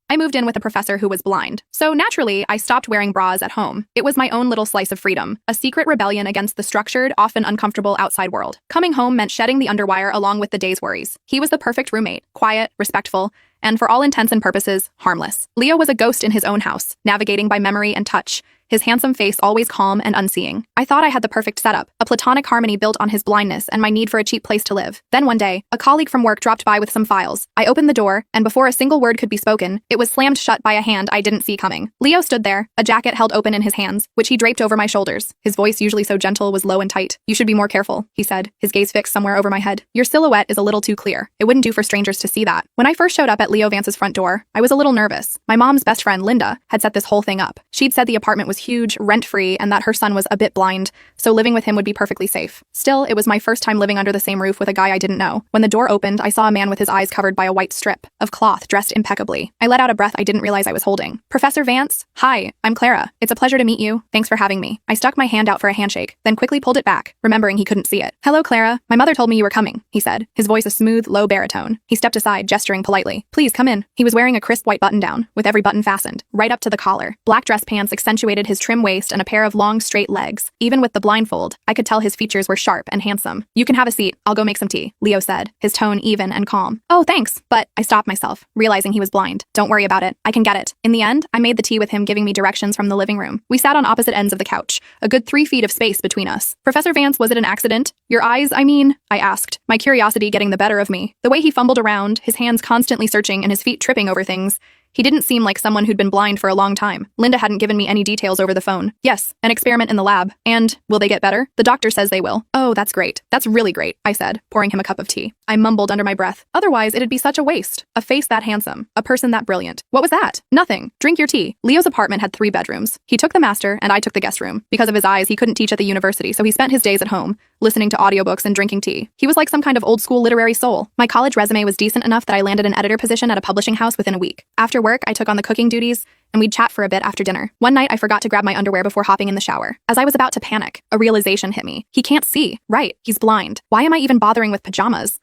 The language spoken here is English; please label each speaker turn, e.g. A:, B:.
A: I moved in with a professor who was blind. So naturally, I stopped wearing bras at home. It was my own little slice of freedom, a secret rebellion against the structured, often uncomfortable outside world. Coming home meant shedding the underwire along with the day's worries. He was the perfect roommate, quiet, respectful, and for all intents and purposes, harmless. Leo was a ghost in his own house, navigating by memory and touch, his handsome face always calm and unseeing. I thought I had the perfect setup, a platonic harmony built on his blindness and my need for a cheap place to live. Then one day, a colleague from work dropped by with some files. I opened the door, and before a single word could be spoken, it was slammed shut by a hand I didn't see coming. Leo stood there, a jacket held open in his hands, which he draped over my shoulders. His voice, usually so gentle, was low and tight. "You should be more careful," he said, his gaze fixed somewhere over my head. "Your silhouette is a little too clear. It wouldn't do for strangers to see that." When I first showed up at Leo Vance's front door, I was a little nervous. My mom's best friend, Linda, had set this whole thing up. She'd said the apartment was huge, rent-free, and that her son was a bit blind, so living with him would be perfectly safe. Still, it was my first time living under the same roof with a guy I didn't know. When the door opened, I saw a man with his eyes covered by a white strip of cloth, dressed impeccably. I let out a breath I didn't realize I was holding. "Professor Vance? Hi, I'm Clara. It's a pleasure to meet you. Thanks for having me." I stuck my hand out for a handshake, then quickly pulled it back, remembering he couldn't see it. "Hello, Clara. My mother told me you were coming," he said, his voice a smooth, low baritone. He stepped aside, gesturing politely. "Please, come in." He was wearing a crisp white button-down, with every button fastened, right up to the collar. Black dress pants accentuated his trim waist and a pair of long, straight legs. Even with the blindfold, I could tell his features were sharp and handsome. "You can have a seat. I'll go make some tea," Leo said, his tone even and calm. "Oh, thanks, but..." I stopped myself, realizing he was blind. "Don't worry about it. I can get it." In the end, I made the tea with him giving me directions from the living room. We sat on opposite ends of the couch, a good 3 feet of space between us. "Professor Vance, was it an accident? Your eyes, I mean?" I asked, my curiosity getting the better of me. The way he fumbled around, his hands constantly searching and his feet tripping over things, he didn't seem like someone who'd been blind for a long time. Linda hadn't given me any details over the phone. "Yes, an experiment in the lab. And, will they get better?" "The doctor says they will." "Oh, that's great. That's really great," I said, pouring him a cup of tea. I mumbled under my breath. Otherwise, it'd be such a waste. A face that handsome. A person that brilliant. What was that? "Nothing. Drink your tea." Leo's apartment had 3 bedrooms. He took the master, and I took the guest room. Because of his eyes, he couldn't teach at the university, so he spent his days at home, listening to audiobooks and drinking tea. He was like some kind of old-school literary soul. My college resume was decent enough that I landed an editor position at a publishing house within a week. After work, I took on the cooking duties, and we'd chat for a bit after dinner. One night, I forgot to grab my underwear before hopping in the shower. As I was about to panic, a realization hit me. He can't see. Right, he's blind. Why am I even bothering with pajamas?